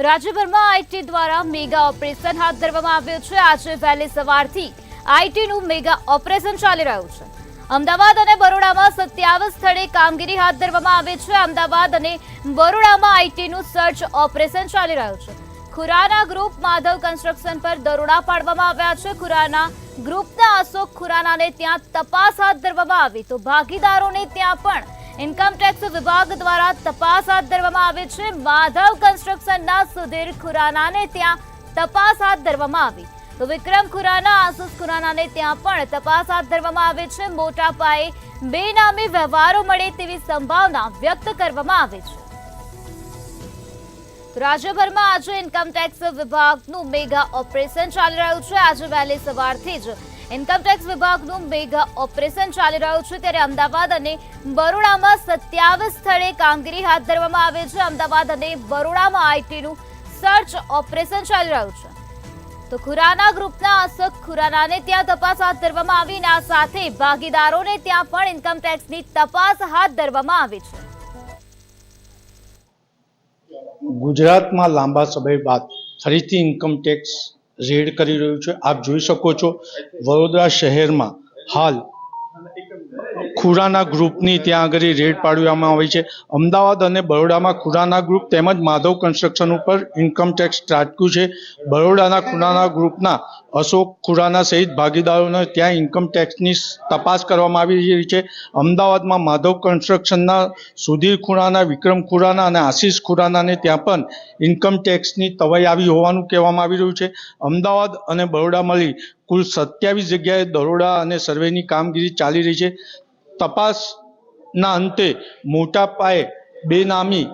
રાજ્યભરમાં આઈટી દ્વારા mega operation હાથ ધરવામાં આવ્યું છે। આજે વહેલી સવારથી આઈટીનું મેગા ઓપરેશન ચાલી રહ્યું છે। અમદાવાદ અને બરોડામાં 27 સ્થળે કામગીરી હાથ ધરવામાં આવી છે। અમદાવાદ અને બરોડામાં આઈટીનું સર્ચ ઓપરેશન ચાલી રહ્યું છે। ખુરાના ગ્રુપ માધવ કન્સ્ટ્રક્શન પર દરોડા પાડવામાં આવ્યા છે। ખુરાના ગ્રુપના અશોક ખુરાનાને ત્યાં તપાસ હાથ ધરવામાં આવી તો ભાગીદારોને ત્યાં પણ ઇન્કમ ટેક્સ વિભાગ દ્વારા તપાસ હાથ ધરવામાં આવી છે। માધવ કન્સ્ટ્રક્શનના સુધીર ખુરાનાને ત્યાં તપાસ હાથ ધરવામાં આવી તો વિક્રમ ખુરાના આશુષ ખુરાનાને ત્યાં પણ તપાસ હાથ ધરવામાં આવી છે। મોટા પાયે બેનામી વ્યવહારો મળે તેવી સંભાવના વ્યક્ત કરવામાં આવી છે। રાજ્યભરમાં આજે ઇન્કમ ટેક્સ વિભાગનું મેગા ઓપરેશન ચાલી રહ્યું છે। આજે વહેલી સવારથી જ ઇન્કમ ટેક્સ વિભાગનું મેગા ઓપરેશન ચાલી રહ્યું છે ત્યારે અમદાવાદ અને બરોડામાં 27 સ્થળે કામગીરી હાથ ધરવામાં આવી છે। અમદાવાદ અને બરોડામાં આઈટીનું સર્ચ ઓપરેશન ચાલી રહ્યું છે તો ખુરાના ગ્રુપના અશોક ખુરાનાને ત્યાં તપાસ હાથ ધરવામાં આવી અને આ સાથે ભાગીદારોને ત્યાં પણ ઇન્કમ ટેક્સની તપાસ હાથ ધરવામાં આવી છે। ગુજરાતમાં લાંબા સમય બાદ ફરીથી ઇન્કમ ટેક્સ રેડ કરી રહ્યું છે। આપ જોઈ શકો છો વડોદરા શહેરમાં હાલ ખુરાના ગ્રુપની ત્યાં આગળ રેડ પાડવામાં આવી છે। અમદાવાદ અને બરોડામાં ખુરાના ગ્રુપ તેમજ માધવ કન્સ્ટ્રક્શન ઉપર ઇન્કમ ટેક્સ ત્રાટક્યું છે। બરોડાના ખુરાના ગ્રુપના અશોક ખુરાના સહિત ભાગીદારોને ત્યાં ઇન્કમ ટેક્સની તપાસ કરવામાં આવી રહી છે। અમદાવાદમાં માધવ કન્સ્ટ્રક્શનના સુધીર ખુરાના, વિક્રમ ખુરાના અને આશીષ ખુરાનાને ત્યાં પણ ઇન્કમ ટેક્સની તવાઈ આવી હોવાનું કહેવામાં આવી રહ્યું છે। અમદાવાદ અને બરોડા મળી કુલ 27 જગ્યાએ દરોડા અને સર્વેની કામગીરી ચાલી રહી છે। તપાસના અંતે મોટા પાયે બેનામી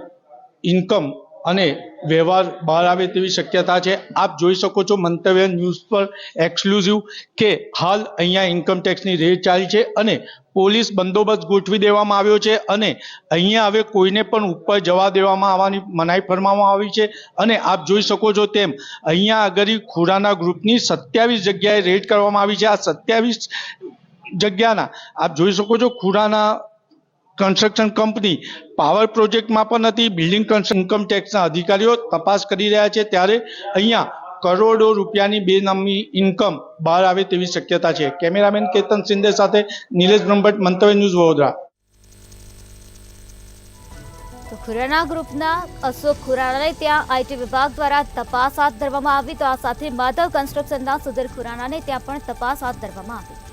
ઇન્કમ અને વ્યવહાર બહાર આવે તેવી શક્યતા છે। આપ જોઈ શકો છો મંતવ્ય ન્યૂઝ પર એક્સક્લુઝિવ કે હાલ અહીંયા ઇન્કમ ટેક્સની રેડ ચાલી છે અને પોલીસ બંદોબસ્ત ગોઠવી દેવામાં આવ્યો છે અને અહીંયા હવે કોઈને પણ ઉપર જવા દેવામાં આવવાની મનાઈ ફરમાવવામાં આવી છે અને આપ જોઈ શકો છો તેમ અહીંયા આગળ ખુરાના ગ્રુપની 27 જગ્યાએ રેડ કરવામાં આવી છે। આ 27 જગ્યાના આપ જોઈ શકો છો ખુરાના કન્સ્ટ્રક્શન કંપની પાવર પ્રોજેક્ટમાં પણ હતી। બિલ્ડિંગ ઇન્કમ ટેક્સના અધિકારીઓ તપાસ કરી રહ્યા છે ત્યારે અહીંયા કરોડો રૂપિયાની બેનામી ઇન્કમ બહાર આવે તેવી શક્યતા છે। કેમેરામેન કેતન શિંદે સાથે નિલેશ બ્રહ્મભટ્ટ, મંતવ્ય ન્યૂઝ, વડોદરા। તો ખુરાના ગ્રુપના અશોક ખુરાનાને ત્યાં આઈટી વિભાગ દ્વારા તપાસ હાથ ધરવામાં આવી તો આ સાથે માધવ કન્સ્ટ્રક્શનના સુધીર ખુરાનાને ત્યાં પણ તપાસ હાથ ધરવામાં આવી।